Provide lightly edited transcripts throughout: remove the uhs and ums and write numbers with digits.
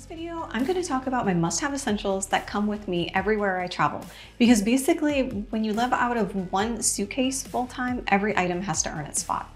this video, I'm going to talk about my must-have essentials that come with me everywhere I travel. Because basically, when you live out of one suitcase full-time, every item has to earn its spot.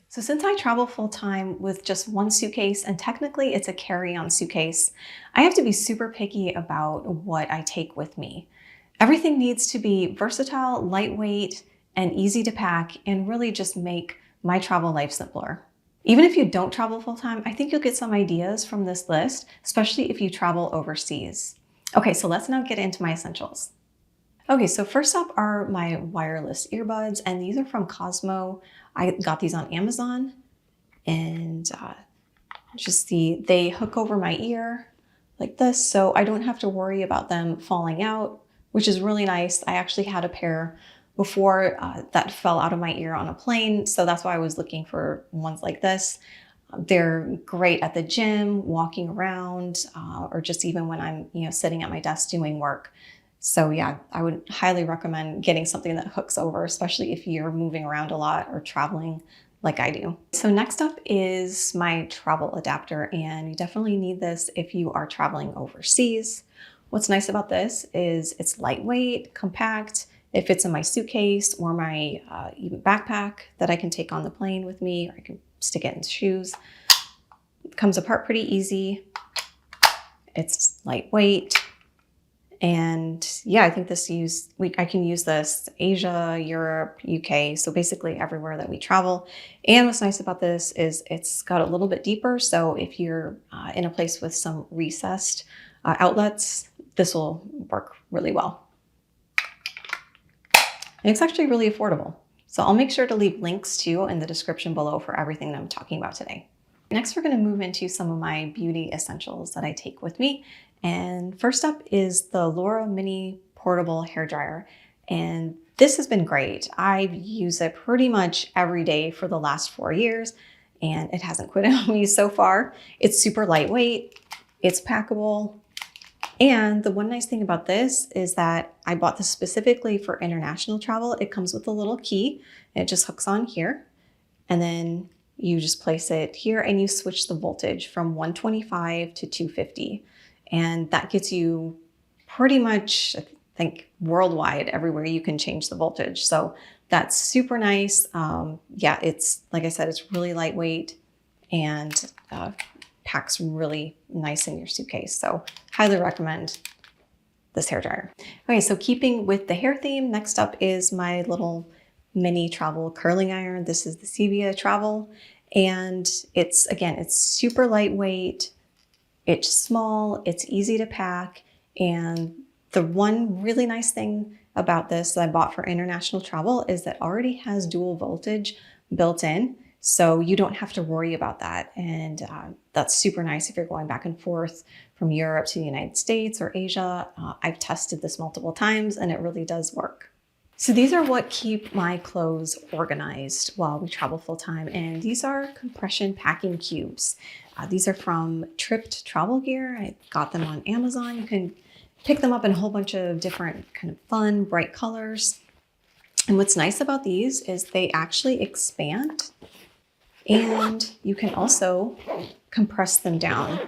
So since I travel full-time with just one suitcase, and technically it's a carry-on suitcase, I have to be super picky about what I take with me. Everything needs to be versatile, lightweight, and easy to pack, and really just make my travel life simpler. Even if you don't travel full-time, I think you'll get some ideas from this list, especially if you travel overseas. Okay, so let's now get into my essentials. Okay, so first up are my wireless earbuds, and these are from Cosmo. I got these on Amazon, and they hook over my ear like this, so I don't have to worry about them falling out, which is really nice. I actually had a pair before that fell out of my ear on a plane, so that's why I was looking for ones like this. They're great at the gym, walking around, or just even when I'm sitting at my desk doing work. So yeah, I would highly recommend getting something that hooks over, especially if you're moving around a lot or traveling like I do. So next up is my travel adapter, and you definitely need this if you are traveling overseas. What's nice about this is it's lightweight, compact. It fits in my suitcase or my even backpack that I can take on the plane with me, or I can stick it in shoes. It comes apart pretty easy. It's lightweight. And yeah, I think I can use this Asia, Europe, UK, so basically everywhere that we travel. And what's nice about this is it's got a little bit deeper. So if you're in a place with some recessed outlets, this will work really well. And it's actually really affordable. So I'll make sure to leave links too in the description below for everything that I'm talking about today. Next, we're going to move into some of my beauty essentials that I take with me. And first up is the Laura Mini Portable Hair Dryer. And this has been great. I've used it pretty much every day for the last 4 years, and it hasn't quit on me so far. It's super lightweight, it's packable. And the one nice thing about this is that I bought this specifically for international travel. It comes with a little key, and it just hooks on here. And then you just place it here and you switch the voltage from 125 to 250. And that gets you pretty much, I think, worldwide, everywhere you can change the voltage. So that's super nice. Yeah, it's, like I said, it's really lightweight and packs really nice in your suitcase. So highly recommend this hair dryer. Okay, so keeping with the hair theme, next up is my little mini travel curling iron. This is the Sevia Travel, and it's super lightweight. It's small, it's easy to pack, and the one really nice thing about this that I bought for international travel is that it already has dual voltage built in, so you don't have to worry about that. And that's super nice if you're going back and forth from Europe to the United States or Asia. I've tested this multiple times and it really does work. So these are what keep my clothes organized while we travel full time, and these are compression packing cubes. These are from Tripped Travel Gear. I got them on Amazon. You can pick them up in a whole bunch of different kind of fun, bright colors. And what's nice about these is they actually expand, and you can also compress them down,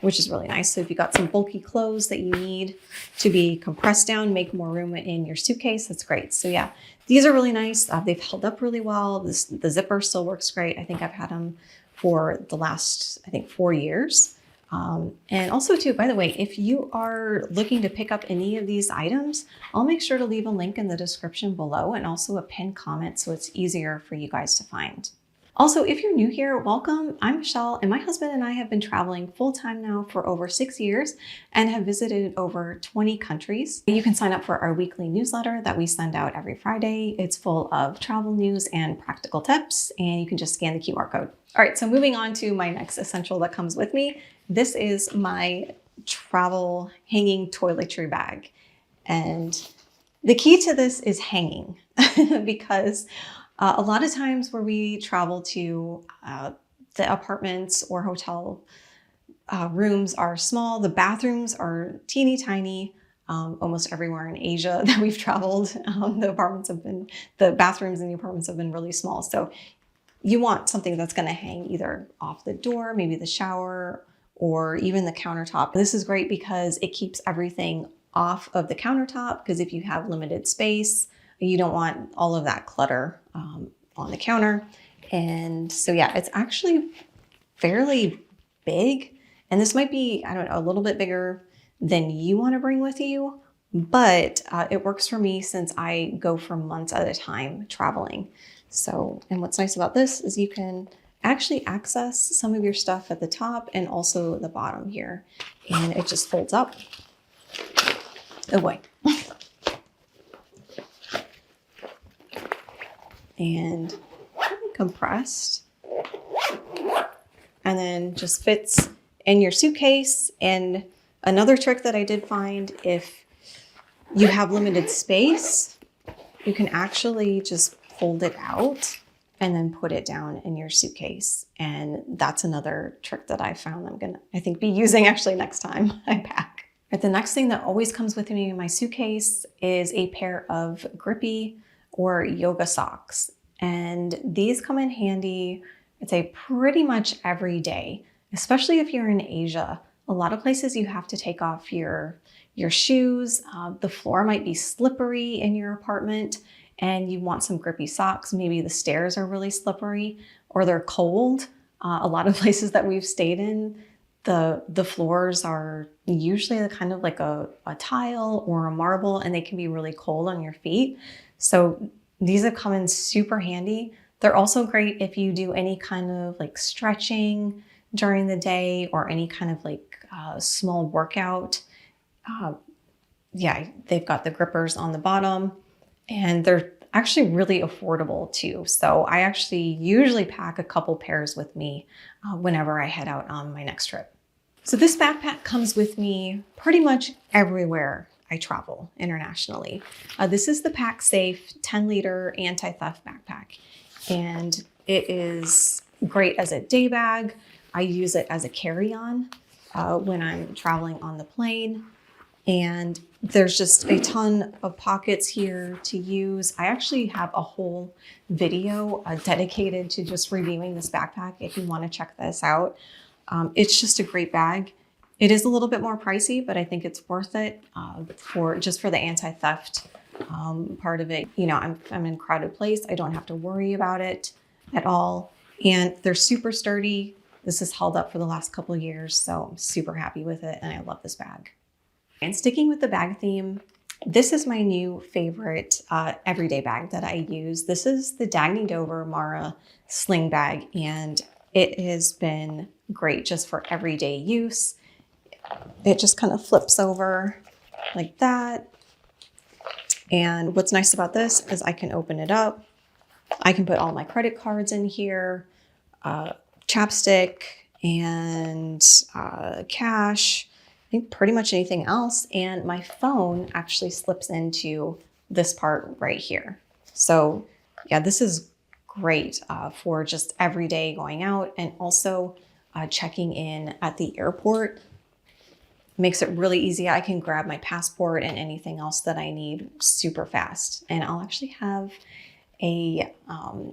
which is really nice. So if you got some bulky clothes that you need to be compressed down, make more room in your suitcase, that's great. So yeah, these are really nice. They've held up really well. The zipper still works great. I think I've had them for the last, 4 years. And also too, by the way, if you are looking to pick up any of these items, I'll make sure to leave a link in the description below and also a pinned comment so it's easier for you guys to find. Also, if you're new here, welcome. I'm Michelle, and my husband and I have been traveling full-time now for over 6 years and have visited over 20 countries. You can sign up for our weekly newsletter that we send out every Friday. It's full of travel news and practical tips, and you can just scan the QR code. All right, so moving on to my next essential that comes with me. This is my travel hanging toiletry bag. And the key to this is hanging because a lot of times where we travel to the apartments or hotel rooms are small. The bathrooms are teeny tiny. Almost everywhere in Asia that we've traveled, the bathrooms in the apartments have been really small. So you want something that's going to hang either off the door, maybe the shower, or even the countertop. This is great because it keeps everything off of the countertop, because if you have limited space, you don't want all of that clutter on the counter. And so yeah, it's actually fairly big. And this might be, I don't know, a little bit bigger than you want to bring with you, but it works for me since I go for months at a time traveling. So, and what's nice about this is you can actually access some of your stuff at the top and also the bottom here. And it just folds up. Oh boy. And compressed. And then just fits in your suitcase. And another trick that I did find, if you have limited space, you can actually just fold it out and then put it down in your suitcase. And that's another trick that I found I'm gonna, I think, be using actually next time I pack. But the next thing that always comes with me in my suitcase is a pair of grippy or yoga socks. And these come in handy, I'd say, pretty much every day, especially if you're in Asia. A lot of places you have to take off your shoes. The floor might be slippery in your apartment and you want some grippy socks. Maybe the stairs are really slippery or they're cold. A lot of places that we've stayed in, the floors are usually the kind of like a tile or a marble, and they can be really cold on your feet. So these have come in super handy. They're also great if you do any kind of like stretching during the day or any kind of like small workout. Yeah, they've got the grippers on the bottom and they're actually really affordable too. So I actually usually pack a couple pairs with me whenever I head out on my next trip. So this backpack comes with me pretty much everywhere I travel internationally. This is the Pack Safe 10-liter anti-theft backpack. And it is great as a day bag. I use it as a carry-on when I'm traveling on the plane. And there's just a ton of pockets here to use. I actually have a whole video dedicated to just reviewing this backpack if you want to check this out. It's just a great bag. It is a little bit more pricey, but I think it's worth it for the anti-theft part of it. You know, I'm in a crowded place. I don't have to worry about it at all. And they're super sturdy. This has held up for the last couple of years, so I'm super happy with it. And I love this bag. And sticking with the bag theme, this is my new favorite everyday bag that I use. This is the Dagny Dover Mara sling bag, and it has been great just for everyday use. It just kind of flips over like that. And what's nice about this is I can open it up. I can put all my credit cards in here, chapstick and cash, I think pretty much anything else. And my phone actually slips into this part right here. So yeah, this is great for just every day going out, and also checking in at the airport. Makes it really easy. I can grab my passport and anything else that I need super fast. And I'll actually have a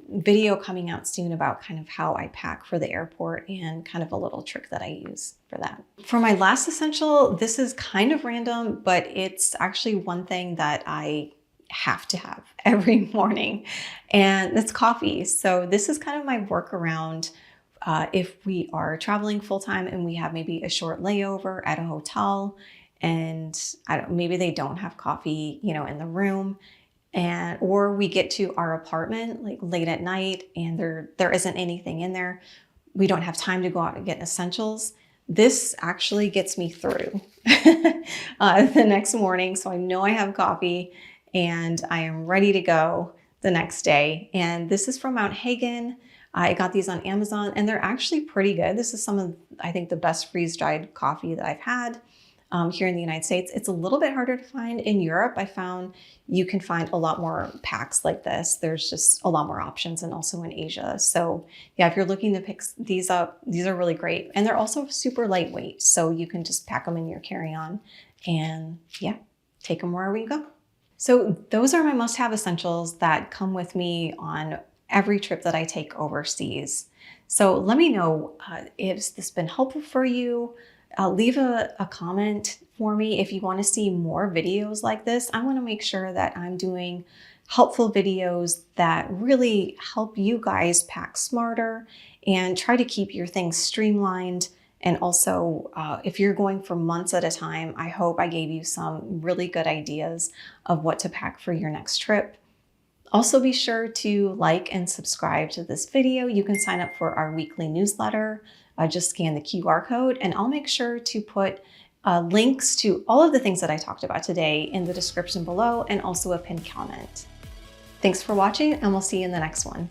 video coming out soon about kind of how I pack for the airport and kind of a little trick that I use for that. For my last essential, this is kind of random, but it's actually one thing that I have to have every morning, and that's coffee. So this is kind of my workaround if we are traveling full-time and we have maybe a short layover at a hotel and maybe they don't have coffee, you know, in the room, or we get to our apartment like late at night and there isn't anything in there. We don't have time to go out and get essentials. This actually gets me through the next morning. So I know I have coffee and I am ready to go the next day. And this is from Mount Hagen. I got these on Amazon and they're actually pretty good. This is some of, I think, the best freeze-dried coffee that I've had here in the United States. It's a little bit harder to find in Europe. I found you can find a lot more packs like this. There's just a lot more options, and also in Asia. So yeah, if you're looking to pick these up, these are really great. And they're also super lightweight. So you can just pack them in your carry-on and yeah, take them wherever you go. So those are my must-have essentials that come with me on every trip that I take overseas. So let me know if this been helpful for you. Leave a comment for me if you want to see more videos like this. I want to make sure that I'm doing helpful videos that really help you guys pack smarter and try to keep your things streamlined. And also, if you're going for months at a time, I hope I gave you some really good ideas of what to pack for your next trip. Also, be sure to like and subscribe to this video. You can sign up for our weekly newsletter. Just scan the QR code, and I'll make sure to put links to all of the things that I talked about today in the description below, and also a pinned comment. Thanks for watching, and we'll see you in the next one.